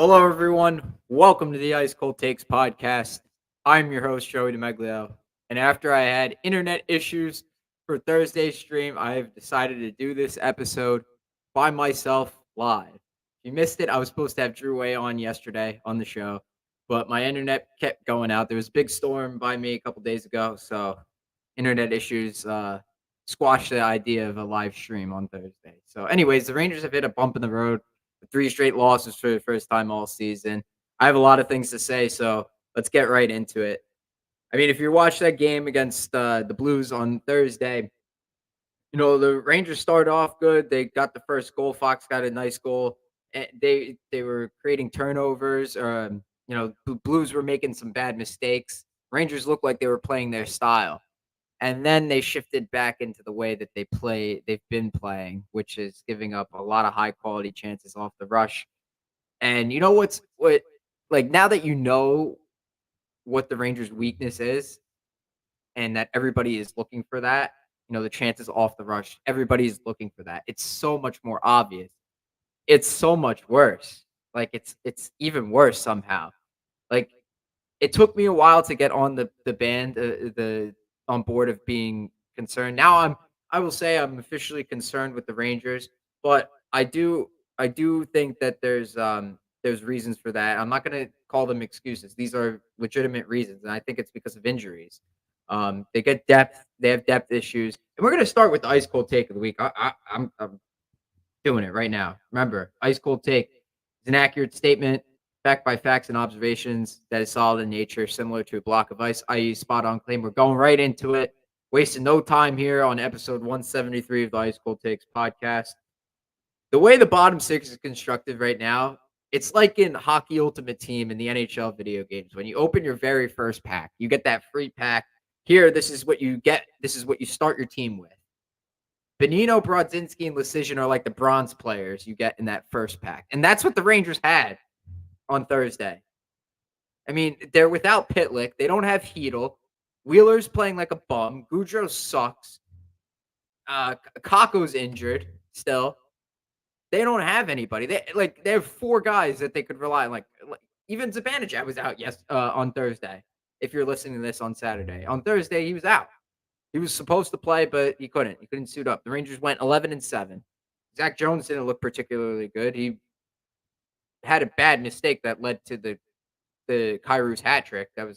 Hello, everyone. Welcome to the Ice Cold Takes podcast. I'm your host, Joey DeMeglio. And after I had internet issues for Thursday's stream, I have decided to do this episode by myself live. If you missed it, I was supposed to have Drew Way on yesterday on the show, but my internet kept going out. There was a big storm by me a couple days ago, so internet issues squashed the idea of a live stream on Thursday. So, anyways, the Rangers have hit a bump in the road. Three straight losses for the first time all season. I have a lot of things to say, so let's get right into it. I mean, if you watch that game against the Blues on Thursday, the Rangers started off good. They got the first goal. Fox got a nice goal. And they were creating turnovers. Blues were making some bad mistakes. Rangers looked like they were playing their style. And then they shifted back into the way that they've been playing, which is giving up a lot of high quality chances off the rush. And you know what like now that you know what the Rangers' weakness is and that everybody is looking for that, the chances off the rush, everybody is looking for that. It's so much more obvious. It's so much worse. Like it's even worse somehow. Like it took me a while to get on the band the on board of being concerned. Now I will say I'm officially concerned with the Rangers, but I do think that there's reasons for that. I'm not going to call them excuses. These are legitimate reasons, and I think it's because of injuries. They get depth. They have depth issues, and we're going to start with the ice cold take of the week. I'm doing it right now. Remember, ice cold take is an accurate statement backed by facts and observations that is solid in nature, similar to a block of ice, i.e., spot on claim. We're going right into it, wasting no time here on episode 173 of the Ice Cold Takes podcast. The way the bottom six is constructed right now, it's like in Hockey Ultimate Team in the NHL video games. When you open your very first pack, you get that free pack. Here, this is what you get. This is what you start your team with. Benino, Brodzinski, and Lecision are like the bronze players you get in that first pack. And that's what the Rangers had on Thursday. I mean, they're without Pitlick. They don't have Hedel. Wheeler's playing like a bum. Goudreau sucks. Kako's injured still. They don't have anybody. They have four guys that they could rely on. Like even Zibanejad was out on Thursday. If you're listening to this on Saturday, on Thursday he was out. He was supposed to play, but he couldn't. He couldn't suit up. The Rangers went 11-7. Zach Jones didn't look particularly good. He had a bad mistake that led to the Kairu's hat trick. That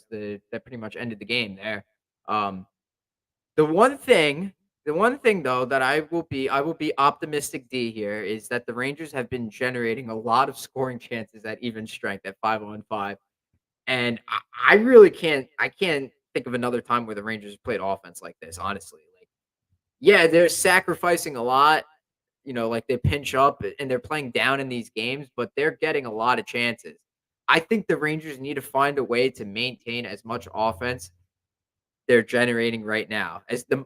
pretty much ended the game there. Um, the one thing, though that I will be optimistic D here is that the Rangers have been generating a lot of scoring chances at even strength at 5-on-5. And I really can't think of another time where the Rangers played offense like this, honestly. Like, yeah, they're sacrificing a lot, like they pinch up and they're playing down in these games, but they're getting a lot of chances. I think the Rangers need to find a way to maintain as much offense they're generating right now.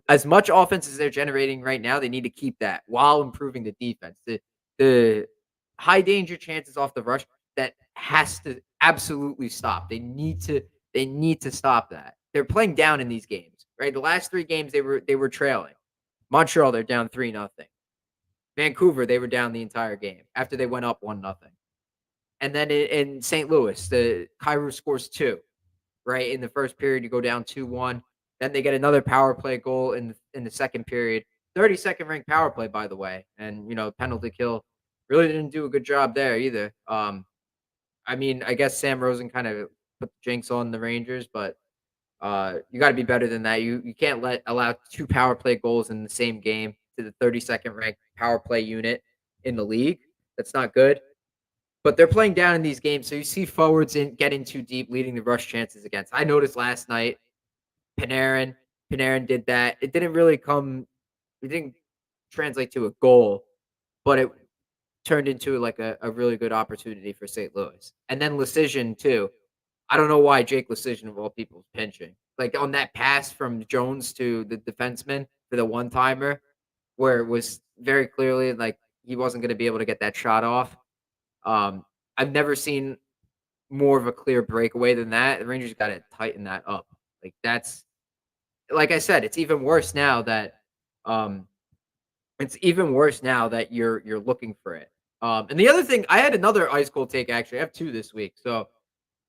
As much offense as they're generating right now, they need to keep that while improving the defense. The high danger chances off the rush that has to absolutely stop. They need to stop that. They're playing down in these games, right? The last three games they were trailing. Montreal, they're down 3-0. Vancouver, they were down the entire game after they went up 1-0. And then in St. Louis, the Kyrou scores two, right? In the first period, you go down 2-1. Then they get another power play goal in the second period. 32nd ranked power play, by the way. And, penalty kill really didn't do a good job there either. I mean, I guess Sam Rosen kind of put the jinx on the Rangers, but you got to be better than that. You can't allow two power play goals in the same game to the 32nd ranked power play unit in the league. That's not good. But they're playing down in these games, so you see forwards getting too deep, leading the rush chances against. I noticed last night, Panarin. Panarin did that. It didn't really come. It didn't translate to a goal, but it turned into like a really good opportunity for St. Louis. And then Lecision too. I don't know why Jake Lecision of all people is pinching. Like on that pass from Jones to the defenseman for the one timer, where it was very clearly like he wasn't going to be able to get that shot off. I've never seen more of a clear breakaway than that. The Rangers got to tighten that up. Like that's like I said, um it's even worse now that you're looking for it. And the other thing, I had another ice cold take actually. I have two this week. So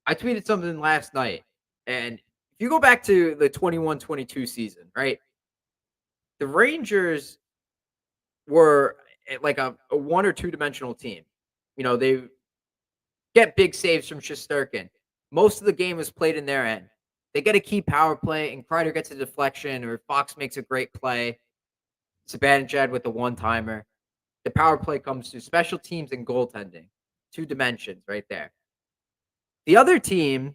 I tweeted something last night, and if you go back to the 21-22 season, right? The Rangers were like a one or two dimensional team. They get big saves from Shesterkin. Most of the game was played in their end. They get a key power play, and Kreider gets a deflection, or Fox makes a great play. Zibanejad with the one timer. The power play comes to special teams and goaltending. Two dimensions right there. The other team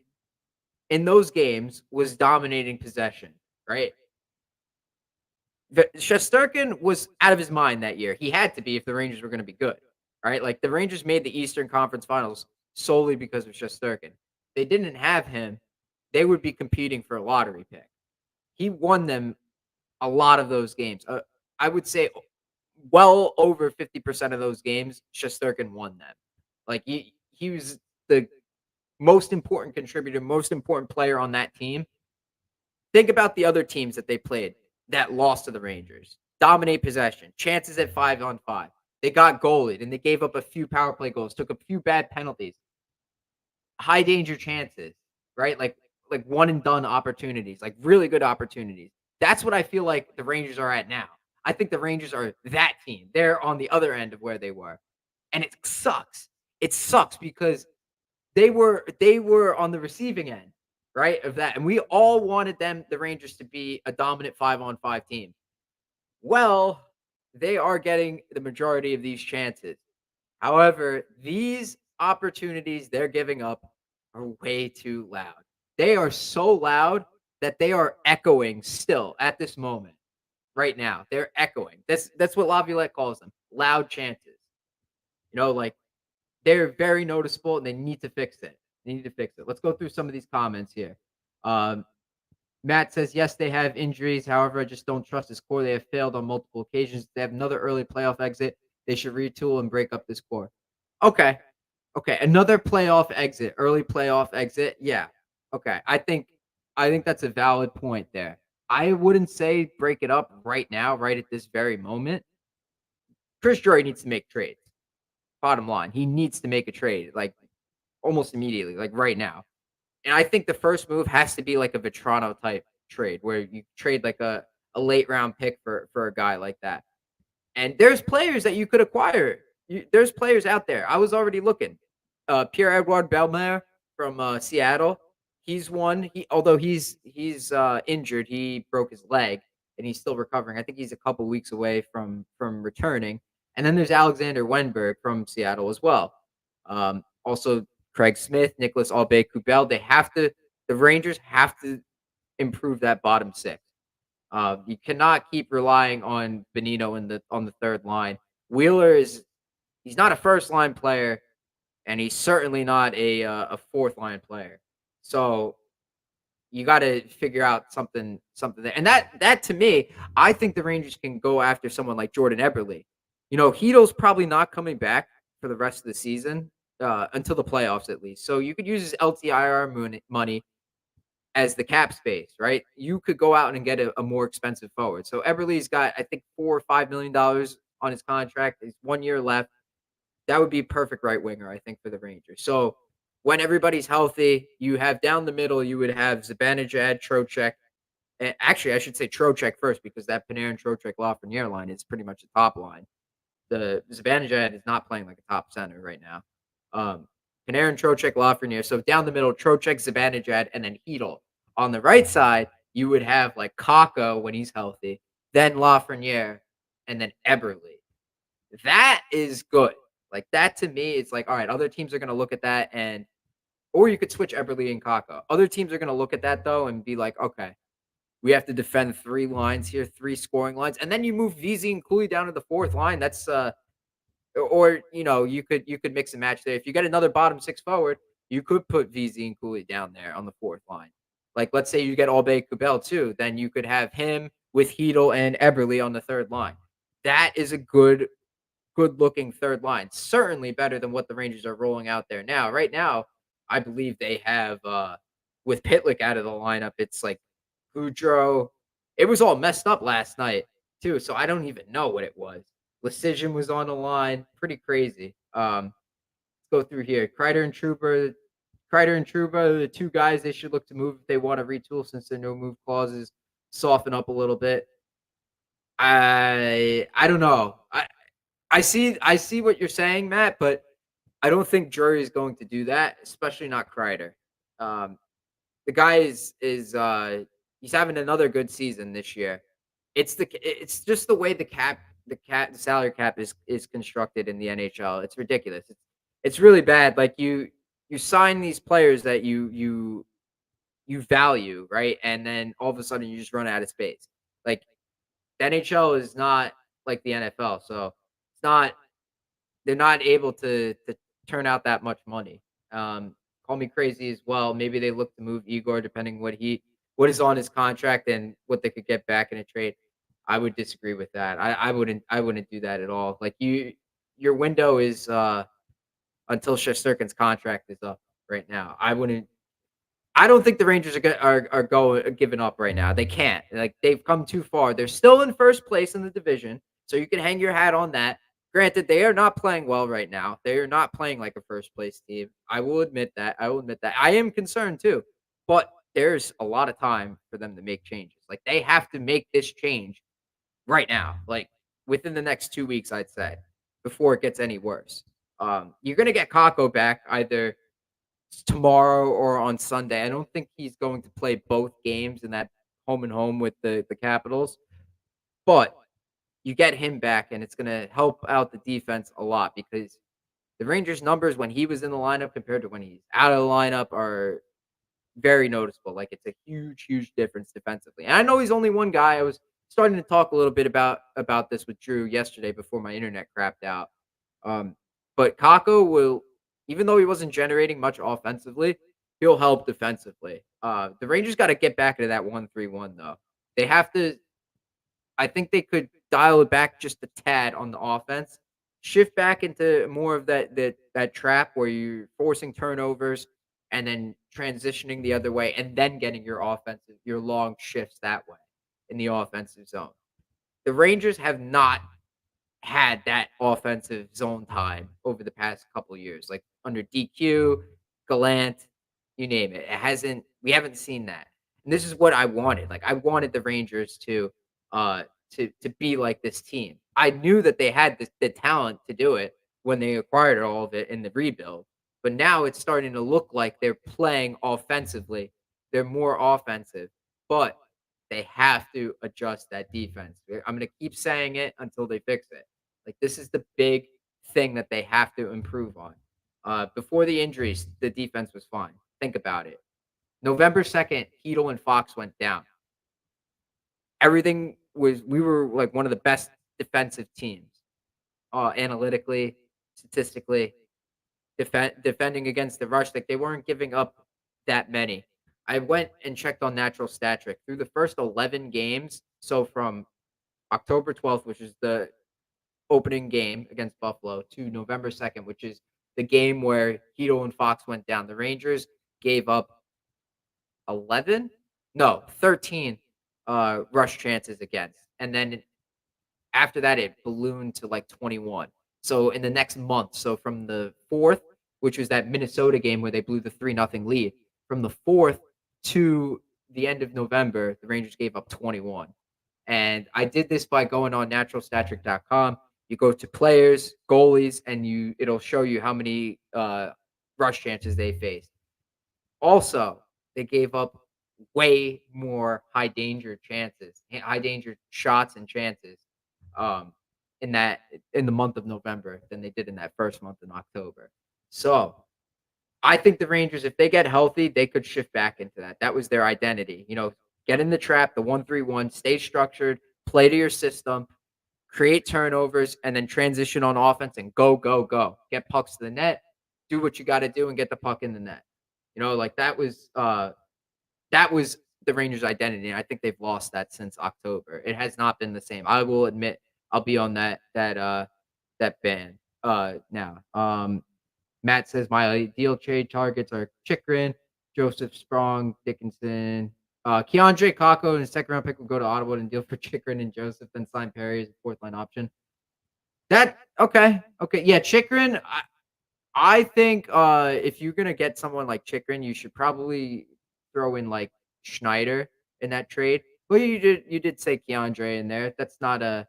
in those games was dominating possession, right? Shesterkin was out of his mind that year. He had to be if the Rangers were going to be good, right? Like the Rangers made the Eastern Conference Finals solely because of Shesterkin. They didn't have him, they would be competing for a lottery pick. He won them a lot of those games. I would say well over 50% of those games, Shesterkin won them. Like he was the most important contributor, most important player on that team. Think about the other teams that they played that lost to the Rangers. Dominate possession, chances at 5-on-5. They got goalied and they gave up a few power play goals, took a few bad penalties, high danger chances, right? Like one and done opportunities, like really good opportunities. That's what I feel like the Rangers are at now. I think the Rangers are that team. They're on the other end of where they were. And it sucks. It sucks because they were on the receiving end, right, of that, and we all wanted the Rangers, to be a dominant 5-on-5 team. Well, they are getting the majority of these chances. However, these opportunities they're giving up are way too loud. They are so loud that they are echoing still at this moment, right now. They're echoing. That's what Laviolette calls them, loud chances. Like they're very noticeable and they need to fix it. They need to fix it. Let's go through some of these comments here. Um, Matt says, yes, they have injuries. However, I just don't trust this core. They have failed on multiple occasions. They have another early playoff exit. They should retool and break up this core. Okay. Okay. Another playoff exit, early playoff exit. Yeah. Okay. I think that's a valid point there. I wouldn't say break it up right now, right at this very moment. Chris Drury needs to make trades. Bottom line, he needs to make a trade like almost immediately, like right now. And I think the first move has to be like a Vetrano type trade where you trade like a late round pick for a guy like that. And there's players that you could acquire. There's players out there. I was already looking. Pierre-Edouard Bellemare from Seattle. He's one. Although he's injured, he broke his leg and he's still recovering. I think he's a couple weeks away from returning. And then there's Alexander Wenberg from Seattle as well. Also Craig Smith, Nicholas Aube-Kubel. The Rangers have to improve that bottom six. You cannot keep relying on Benino on the third line. Wheeler he's not a first line player, and he's certainly not a fourth line player. So you got to figure out something there. And that to me, I think the Rangers can go after someone like Jordan Eberle. Hedo's probably not coming back for the rest of the season until the playoffs at least. So you could use his LTIR money as the cap space, right? You could go out and get a more expensive forward. So Eberle's got, I think, $4 or $5 million on his contract. There's 1 year left. That would be perfect right winger, I think, for the Rangers. So when everybody's healthy, you have down the middle, you would have Zibanejad, Trocheck. Actually, I should say Trocheck first because that Panarin, Trocheck, Lafreniere line is pretty much the top line. The Zibanejad is not playing like a top center right now. Panarin, Trocheck, Lafreniere. So down the middle, Trocheck, Zibanejad, and then Hedel. On the right side, you would have like Kakko when he's healthy, then Lafreniere, and then Eberle. That is good. Like that to me, it's like, all right, other teams are going to look at that or you could switch Eberle and Kakko. Other teams are going to look at that though and be like, okay, we have to defend three lines here, three scoring lines. And then you move VZ and Cooley down to the fourth line. That's or you could mix and match there. If you get another bottom six forward, you could put VZ and Cooley down there on the fourth line. Like let's say you get Aube-Kubel too, then you could have him with Hedel and Eberle on the third line. That is a good looking third line. Certainly better than what the Rangers are rolling out there now. Right now, I believe they have with Pitlick out of the lineup, it's like Goudreau. It was all messed up last night too, so I don't even know what it was. Lecision was on the line. Pretty crazy. Let's go through here. Kreider and Truba are the two guys they should look to move if they want to retool since their no move clauses soften up a little bit. I don't know. I see what you're saying, Matt, but I don't think Drury is going to do that, especially not Kreider. Um, the guy is he's having another good season this year. It's just the way the salary cap is constructed in the NHL. It's ridiculous. It's really bad. Like you sign these players that you value, right? And then all of a sudden you just run out of space. Like the NHL is not like the NFL, so it's not they're not able to turn out that much money. Call me crazy as well. Maybe they look to move Igor depending what is on his contract and what they could get back in a trade. I would disagree with that. I wouldn't do that at all. Like your window is until Shesterkin's contract is up right now. I don't think the Rangers are going giving up right now. They can't. Like they've come too far. They're still in first place in the division, so you can hang your hat on that. Granted, they are not playing well right now. They are not playing like a first place team. I will admit that. I will admit that. I am concerned too, but there's a lot of time for them to make changes. Like they have to make this change right now, like within the next 2 weeks, I'd say, before it gets any worse. You're gonna get Kako back either tomorrow or on Sunday. I don't think he's going to play both games in that home and home with the Capitals, but you get him back, and it's gonna help out the defense a lot because the Rangers' numbers when he was in the lineup compared to when he's out of the lineup are very noticeable. Like it's a huge, huge difference defensively. And I know he's only one guy. I was starting to talk a little bit about this with Drew yesterday before my internet crapped out. Um, but Kako will, even though he wasn't generating much offensively, he'll help defensively. The Rangers got to get back into that 1-3-1 though. They have to. I think they could dial it back just a tad on the offense, shift back into more of that trap where you're forcing turnovers and then transitioning the other way and then getting your long shifts that way in the offensive zone. The Rangers have not had that offensive zone time over the past couple years, like under DQ, Gallant, you name it. It hasn't. We haven't seen that, and this is what I wanted. Like I wanted the Rangers uh, to be like this team. I knew that they had the talent to do it when they acquired all of it in the rebuild, but now it's starting to look like they're playing offensively. They're more offensive, but they have to adjust that defense. I'm going to keep saying it until they fix it. Like this is the big thing that they have to improve on. Before the injuries, the defense was fine. Think about it. November 2nd, Heedle and Fox went down. Everything was we were like one of the best defensive teams, analytically, statistically, defending against the rush. Like they weren't giving up that many. I went and checked on Natural Stat Trick through the first 11 games. So from October 12th, which is the opening game against Buffalo, to November 2nd, which is the game where Hedo and Fox went down. The Rangers gave up 11? No, 13 rush chances against. And then after that, it ballooned to like 21. So in the next month, so from the 4th, which was that Minnesota game where they blew the 3-0 lead, from the 4th to the end of November, the Rangers gave up 21. And I did this by going on naturalstatric.com. You go to players, goalies, and it'll show you how many rush chances they faced. Also, they gave up way more high danger shots and chances um, in the month of November than they did in that first month in October. So I think the Rangers, if they get healthy, they could shift back into that. That was their identity. Get in the trap, the 1-3-1, stay structured, play to your system, create turnovers, and then transition on offense and go, go, go. Get pucks to the net, do what you got to do, and get the puck in the net. Like that was the Rangers' identity, and I think they've lost that since October. It has not been the same. I will admit I'll be on that band now. Matt says my ideal trade targets are Chikrin, Joseph Sprong, Dickinson, Keandre Kako, and a second round pick will go to Ottawa and deal for Chikrin and Joseph, then sign Perry as a fourth line option. That okay, okay, yeah, Chikrin, I think, if you're gonna get someone like Chikrin, you should probably throw in, like, Schneider in that trade. Well, you did say Keandre in there. That's not a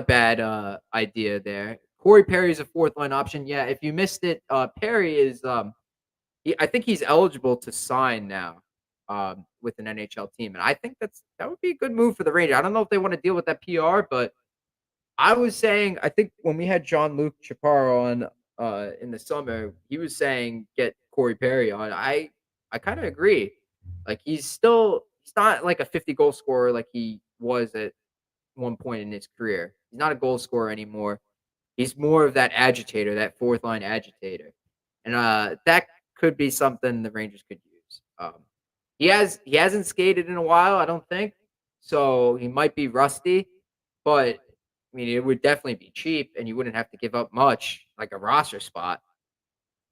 bad, idea there. Corey Perry is a fourth line option. Yeah, if you missed it, Perry is, I think he's eligible to sign now, with an NHL team, and I think that would be a good move for the Rangers. I don't know if they wanna deal with that PR, but I was saying, I think when we had Jean-Luc Chaparro on, in the summer, he was saying get Corey Perry on. I kinda agree. Like, he's not like a 50 goal scorer like he was at one point in his career. He's not a goal scorer anymore. He's more of that agitator, that fourth line agitator. And, that could be something the Rangers could use. He hasn't skated in a while, I don't think, so he might be rusty, but, I mean, it would definitely be cheap, and you wouldn't have to give up much, like a roster spot.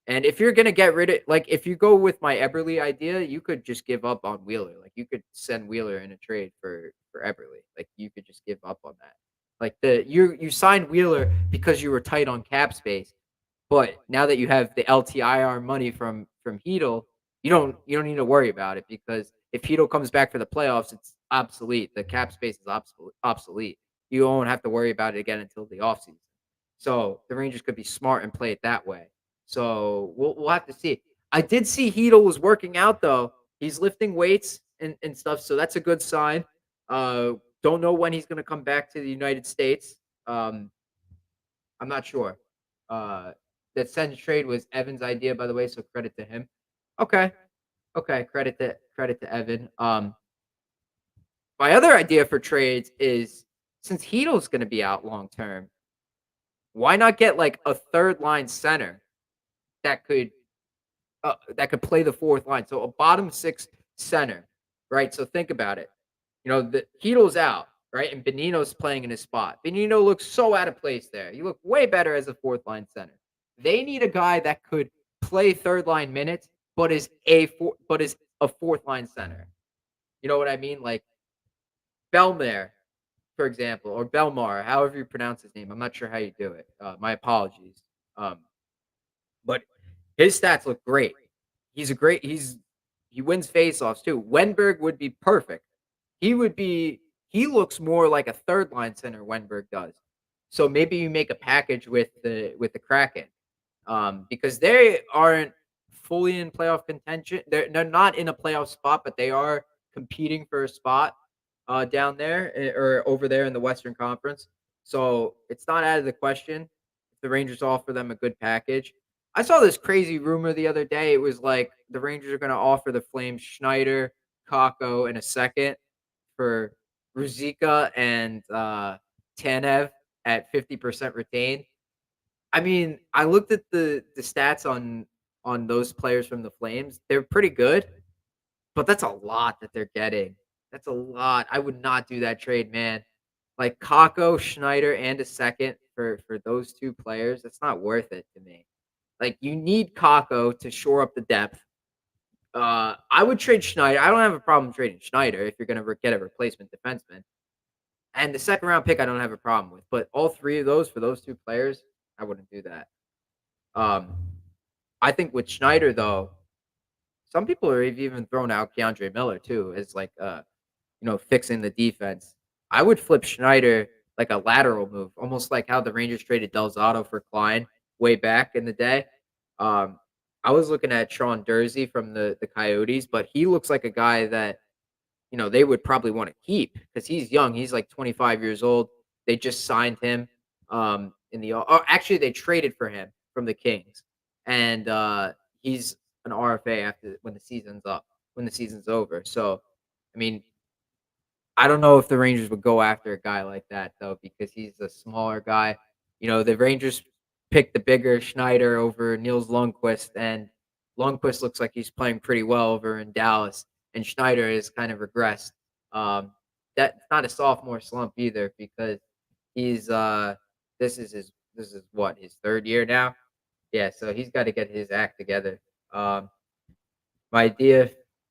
And if you're gonna get rid of like, if you go with my Eberle idea, you could just give up on Wheeler. Like, you could send Wheeler in a trade for Eberle. Like, you could just give up on that. Like, you signed Wheeler because you were tight on cap space, but now that you have the LTIR money from Hedel, you don't need to worry about it because if Hedel comes back for the playoffs, it's obsolete. The cap space is obsolete. You won't have to worry about it again until the offseason. So the Rangers could be smart and play it that way. So we'll have to see. I did see Hedel was working out though. He's lifting weights and stuff, so that's a good sign. Don't know when he's gonna come back to the United States. Um, I'm not sure. Uh, that Sens trade was Evan's idea, by the way, so credit to him. Okay, okay, credit to Evan. My other idea for trades is since Hedo's going to be out long term, why not get like a third line center that could play the fourth line, so a bottom six center, right? So think about it. You know, the Hedo's out, right? And Benino's playing in his spot. Benino looks so out of place there. You look way better as a fourth line center. They need a guy that could play third line minutes, but is a fourth line center. You know what I mean? Like Belmare, for example, or Belmar, however you pronounce his name. I'm not sure how you do it. My apologies. Um, but his stats look great. He wins faceoffs too. Wenberg would be perfect. He would be he looks more like a third line center, Wenberg does. So maybe you make a package with the Kraken. Because they aren't fully in playoff contention. They're not in a playoff spot, but they are competing for a spot down there or over there in the Western Conference. So it's not out of the question if the Rangers offer them a good package. I saw this crazy rumor the other day. It was like the Rangers are going to offer the Flames Schneider, Kako, and a second for Ruzika and Tanev at 50% retained. I mean, I looked at the stats on those players from the Flames. They're pretty good, but that's a lot that they're getting. That's a lot. I would not do that trade, man. Like Kako, Schneider, and a second for those two players. That's not worth it to me. Like you need Kako to shore up the depth. I would trade Schneider. I don't have a problem trading Schneider if you're going to get a replacement defenseman. And the second round pick, I don't have a problem with. But all three of those for those two players, I wouldn't do that. Um, I think with Schneider though, some people are even throwing out Keandre Miller too as like fixing the defense. I would flip Schneider like a lateral move, almost like how the Rangers traded Del Zotto for Klein way back in the day. Um, I was looking at Sean Dursey from the Coyotes, but he looks like a guy that they would probably want to keep because he's young. He's like 25 years old. They just signed him actually they traded for him from the Kings. And he's an RFA after when the season's over. So, I mean, I don't know if the Rangers would go after a guy like that though because he's a smaller guy. The Rangers picked the bigger Schneider over Niels Lundqvist, and Lundqvist looks like he's playing pretty well over in Dallas, and Schneider has kind of regressed. Um, that's not a sophomore slump either because he's this is what his third year now. Yeah, so he's got to get his act together. Um, my idea,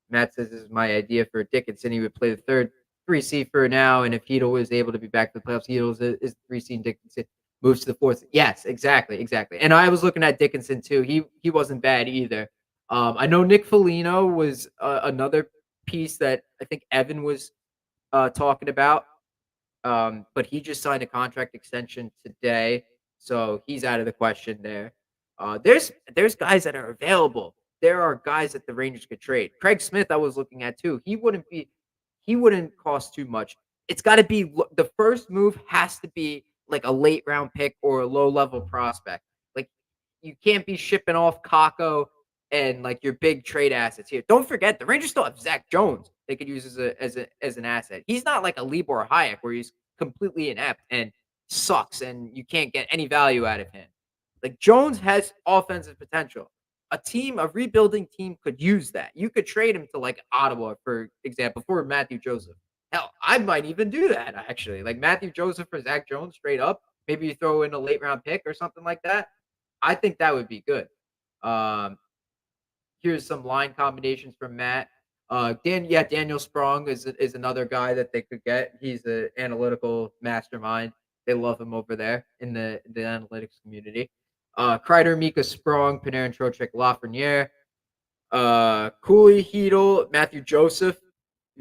Matt says, this is my idea for Dickinson. He would play the third 3C for now, and if Hedo was able to be back to the playoffs, Hedo is 3C and Dickinson. Moves to the fourth. Yes, exactly, exactly. And I was looking at Dickinson too. He wasn't bad either. I know Nick Foligno was another piece that I think Evan was talking about. But he just signed a contract extension today, so he's out of the question there. There's guys that are available. There are guys that the Rangers could trade. Craig Smith, I was looking at too. He wouldn't cost too much. It's got to be the first move has to be like a late round pick or a low level prospect. Like you can't be shipping off Kako and like your big trade assets here. Don't forget the Rangers still have Zach Jones they could use as an asset. He's not like a Libor Hayek where he's completely inept and sucks and you can't get any value out of him. Like Jones has offensive potential. A rebuilding team could use that. You could trade him to like Ottawa, for example, for Matthew Joseph. Hell, I might even do that actually. Like Matthew Joseph for Zach Jones straight up. Maybe you throw in a late round pick or something like that. I think that would be good. Um, Here's some line combinations from Matt. Daniel Sprong is another guy that they could get. He's an analytical mastermind. They love him over there in the analytics community. Kreider, Mika Sprong, Panarin, Trocheck, Lafreniere, Cooley, Heedle, Matthew Joseph,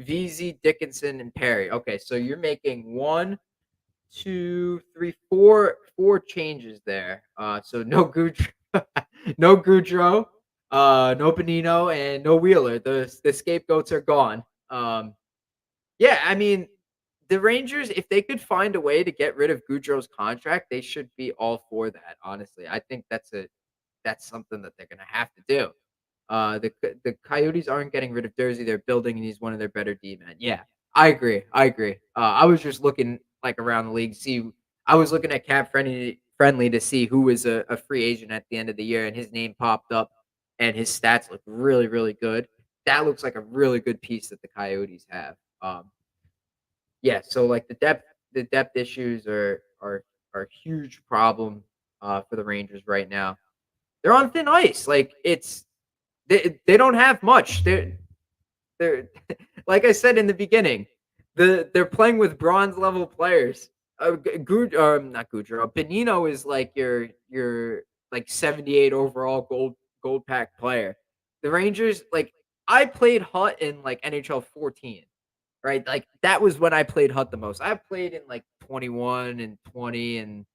VZ, Dickinson, and Perry. Okay, so you're making one, two, three, four changes there. So no Goudreau, no Goudreau, no Benino, and no Wheeler. The scapegoats are gone. Yeah, I mean the Rangers, if they could find a way to get rid of Goudreau's contract, they should be all for that. Honestly, I think that's something that they're gonna have to do. The Coyotes aren't getting rid of Jersey. They're building, and he's one of their better D men. Yeah, I agree. I agree. I was just looking like around the league. I was looking at Cap Friendly to see who was a free agent at the end of the year, and his name popped up, and his stats look really, really good. That looks like a really good piece that the Coyotes have. Yeah, so like the depth issues are a huge problem for the Rangers right now. They're on thin ice. Like they don't have much. They're like I said in the beginning, they're playing with bronze level players. Not Goudreau. Benino is like your like 78 overall gold pack player. The Rangers like I played Hut in like NHL 14, right? Like that was when I played Hut the most. I played in like 21 and 20 and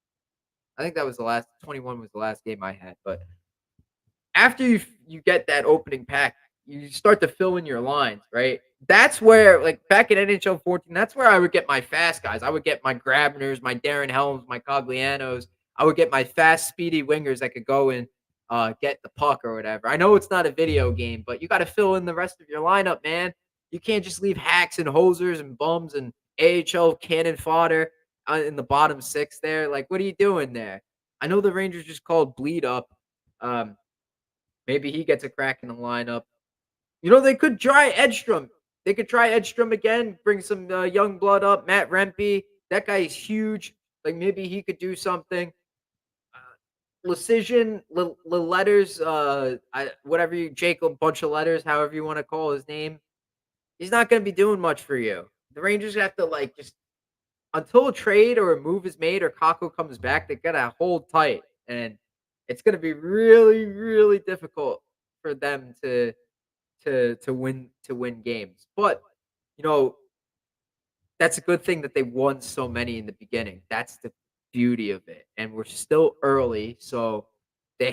I think that was the last 21 was the last game I had, but after you get that opening pack, you start to fill in your lines, right? That's where, like back in NHL 14, that's where I would get my fast guys. I would get my Grabners, my Darren Helms, my Coglianos. I would get my fast, speedy wingers that could go and get the puck or whatever. I know it's not a video game, but you got to fill in the rest of your lineup, man. You can't just leave hacks and hosers and bums and AHL cannon fodder in the bottom six there. Like, what are you doing there? I know the Rangers just called bleed up. Um, Maybe he gets a crack in the lineup. You know, they could try Edstrom. They could try Edstrom again, bring some young blood up. Matt Rempe, that guy is huge. Like maybe he could do something. Lecision, letters, whatever you, Jacob, bunch of letters, however you want to call his name. He's not going to be doing much for you. The Rangers have to like just until a trade or a move is made or Kako comes back, they gotta hold tight, and it's gonna be really, really difficult for them to win games. But you know, that's a good thing that they won so many in the beginning. That's the beauty of it. And we're still early, so they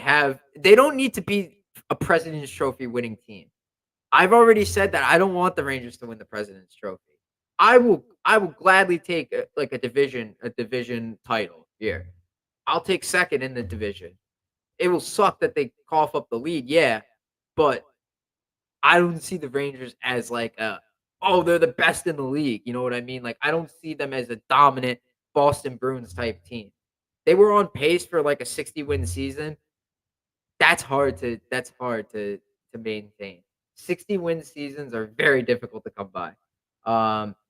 don't need to be a President's Trophy winning team. I've already said that I don't want the Rangers to win the President's Trophy. I will gladly take like a division title here. I'll take second in the division. It will suck that they cough up the lead, yeah, but I don't see the Rangers as like oh, they're the best in the league. You know what I mean? Like I don't see them as a dominant Boston Bruins type team. They were on pace for like a 60 win season. That's hard to maintain. 60 win seasons are very difficult to come by.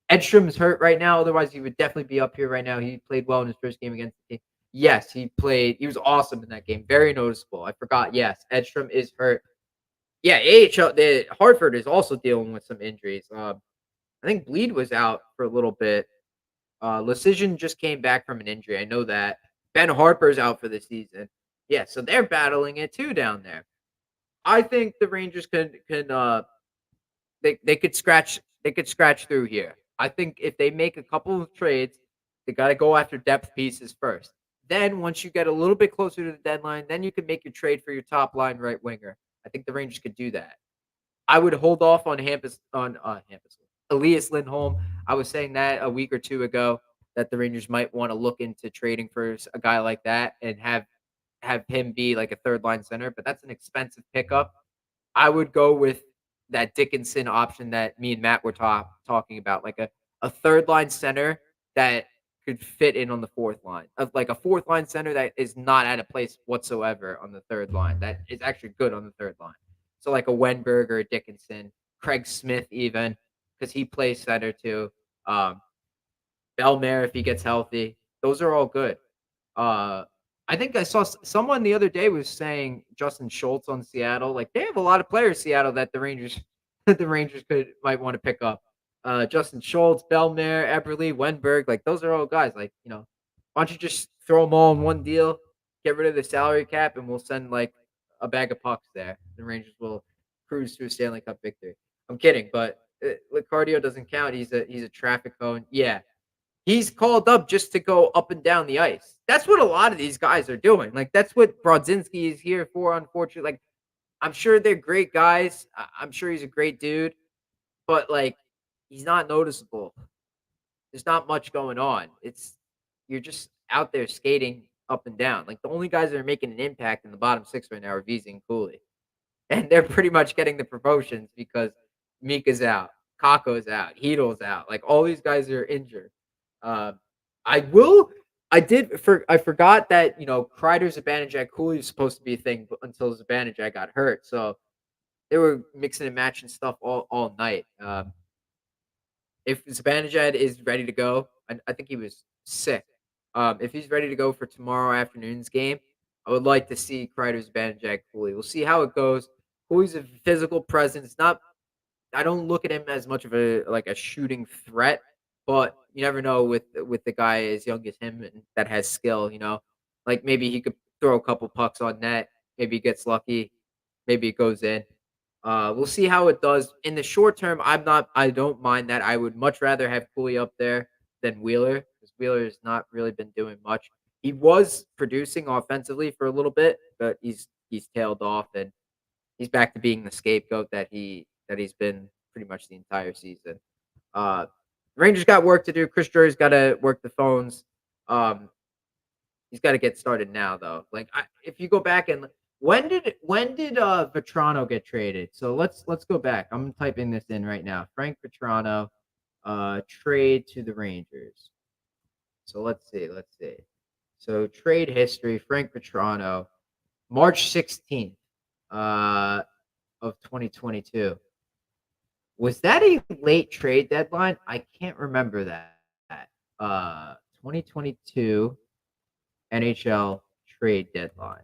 Edstrom's hurt right now. Otherwise, he would definitely be up here right now. He played well in his first game against the team. Yes, he played. He was awesome in that game. Very noticeable. I forgot. Yes, Edstrom is hurt. Yeah, AHL. The Hartford is also dealing with some injuries. I think Bleed was out for a little bit. Lecision just came back from an injury. I know that. Ben Harper's out for the season. Yeah, so they're battling it too down there. I think the Rangers can they could scratch through here. I think if they make a couple of trades, they got to go after depth pieces first. Then once you get a little bit closer to the deadline, then you can make your trade for your top line right winger. I think the Rangers could do that. I would hold off on Hampus Elias Lindholm. I was saying that a week or two ago that the Rangers might want to look into trading for a guy like that and have him be like a third line center, but that's an expensive pickup. I would go with that Dickinson option that me and Matt were talking about, like a third line center that could fit in on the fourth line, of like a fourth line center that is not at a place whatsoever on the third line, that is actually good on the third line. So like a Wenberg or a Dickinson, Craig Smith even, because he plays center too. Um, Belmare if he gets healthy, those are all good. Uh, I think I saw someone the other day was saying Justin Schultz on Seattle. Like they have a lot of players Seattle that the Rangers the Rangers could might want to pick up. Justin Schultz, Belmare, Eberle, Wenberg, like those are all guys. Like why don't you just throw them all in one deal, get rid of the salary cap, and we'll send like a bag of pucks there. The Rangers will cruise to a Stanley Cup victory. I'm kidding, but Cardio doesn't count. He's a traffic cone. Yeah, he's called up just to go up and down the ice. That's what a lot of these guys are doing. Like that's what Brodzinski is here for. Unfortunately, like I'm sure they're great guys. I'm sure he's a great dude, but like he's not noticeable. There's not much going on. It's you're just out there skating up and down. Like the only guys that are making an impact in the bottom six right now are Vesey and Cooley, and they're pretty much getting the promotions because Mika's out, Kako's out, Heedle's out. Like all these guys are injured. Uh, I will. I forgot that Kreider, Zibanejad, Cooley is supposed to be a thing until Zibanejad got hurt. So they were mixing and matching stuff all night. If Zibanejad is ready to go, I think he was sick. If he's ready to go for tomorrow afternoon's game, I would like to see Kreider, Zibanejad, Cooley. We'll see how it goes. Cooley's a physical presence. Not I don't look at him as much of a shooting threat, but you never know with the guy as young as him and that has skill. Like maybe he could throw a couple pucks on net. Maybe he gets lucky. Maybe it goes in. We'll see how it does in the short term. I don't mind that. I would much rather have Cooley up there than Wheeler because Wheeler has not really been doing much. He was producing offensively for a little bit, but he's tailed off and he's back to being the scapegoat that he's been pretty much the entire season. Uh, Rangers got work to do. Chris Drury's got to work the phones. Um, he's got to get started now, though. Like, if you go back and when did Vetrano get traded? So let's go back. I'm typing this in right now. Frank Vetrano, trade to the Rangers. So let's see. So trade history. Frank Vetrano, March 16th, of 2022. Was that a late trade deadline? I can't remember that. 2022 NHL trade deadline.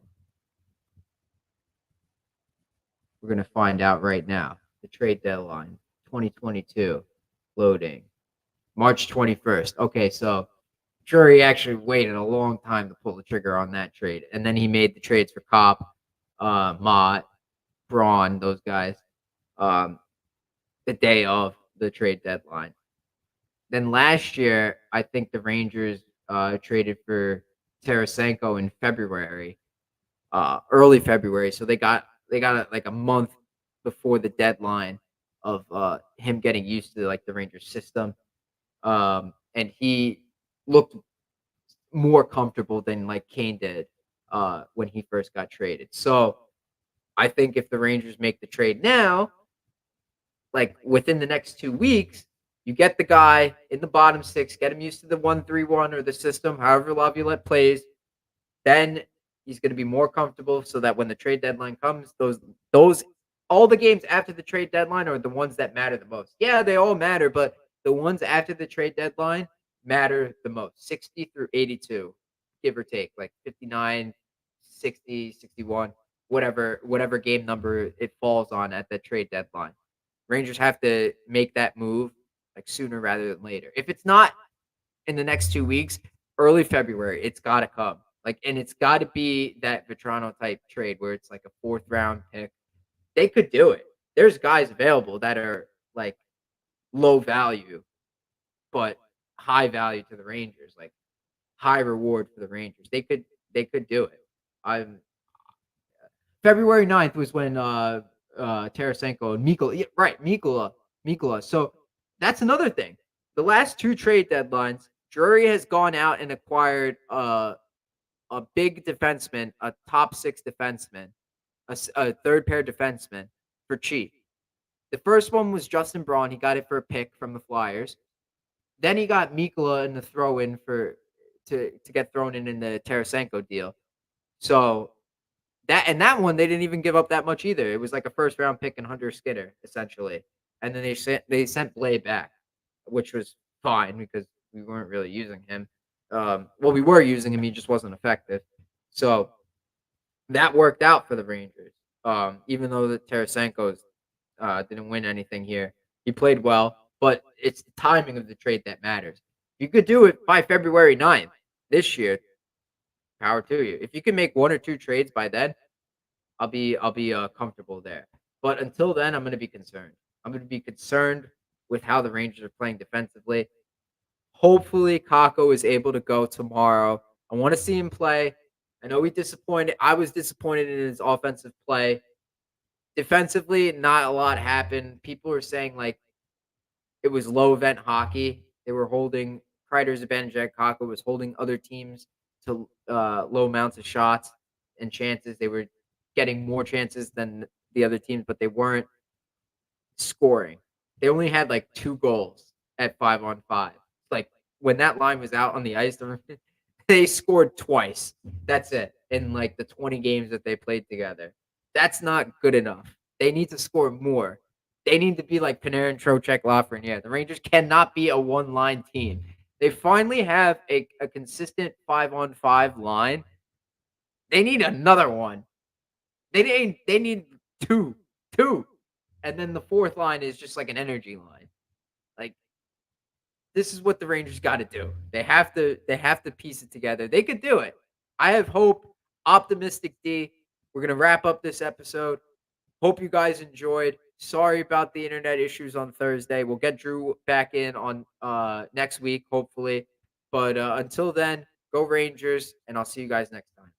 We're going to find out right now. The trade deadline, 2022, loading, March 21st. Okay, so Drury actually waited a long time to pull the trigger on that trade. And then he made the trades for Copp, Mott, Braun, those guys, the day of the trade deadline. Then last year, I think the Rangers traded for Tarasenko in February, early February. So they got it like a month before the deadline of him getting used to like the Rangers system, and he looked more comfortable than like Kane did when he first got traded. So I think if the Rangers make the trade now, like within the next 2 weeks, you get the guy in the bottom six, get him used to the 1-3-1 or the system, however Laviolette plays. Then he's going to be more comfortable so that when the trade deadline comes, those all the games after the trade deadline are the ones that matter the most. Yeah, they all matter, but the ones after the trade deadline matter the most. 60 through 82, give or take, like 59, 60, 61, whatever game number it falls on at the trade deadline. Rangers have to make that move like sooner rather than later. If it's not in the next 2 weeks, early February, it's got to come. Like, and it's got to be that Vetrano type trade where it's like a fourth round pick. They could do it. There's guys available that are like low value, but high value to the Rangers, like high reward for the Rangers. They could do it. I'm February 9th was when Tarasenko and Mikula, yeah, right, Mikula. So that's another thing. The last two trade deadlines, Drury has gone out and acquired a big defenseman, a top six defenseman, a third pair defenseman for cheap. The first one was Justin Braun. He got it for a pick from the Flyers. Then he got Mikula in the throw in for to get thrown in the Tarasenko deal. So that one they didn't even give up that much either. It was like a first round pick and Hunter Skinner essentially, and then they sent Blade back, which was fine because we weren't really using him. Well, we were using him, he just wasn't effective. So that worked out for the Rangers. Even though the Tarasenko's didn't win anything here, he played well, but it's the timing of the trade that matters. You could do it by February 9th this year. Power to you. If you can make one or two trades by then, I'll be comfortable there. But until then, I'm gonna be concerned. I'm gonna be concerned with how the Rangers are playing defensively. Hopefully, Kako is able to go tomorrow. I want to see him play. I know he disappointed. I was disappointed in his offensive play. Defensively, not a lot happened. People are saying like it was low event hockey. They were holding Kreider, Zibanejad, Kako was holding other teams to low amounts of shots and chances. They were getting more chances than the other teams, but they weren't scoring. They only had like 2 goals at 5-on-5. Like when that line was out on the ice, they scored twice. That's it in like the 20 games that they played together. That's not good enough. They need to score more. They need to be like Panarin, Trocheck, Lafreniere. The Rangers cannot be a one-line team. They finally have a consistent 5-on-5 line. They need another one. They need two. And then the fourth line is just like an energy line. Like this is what the Rangers got to do. They have to piece it together. They could do it. I have hope. Optimistic D. We're going to wrap up this episode. Hope you guys enjoyed. Sorry about the internet issues on Thursday. We'll get Drew back in on next week hopefully. But until then, go Rangers and I'll see you guys next time.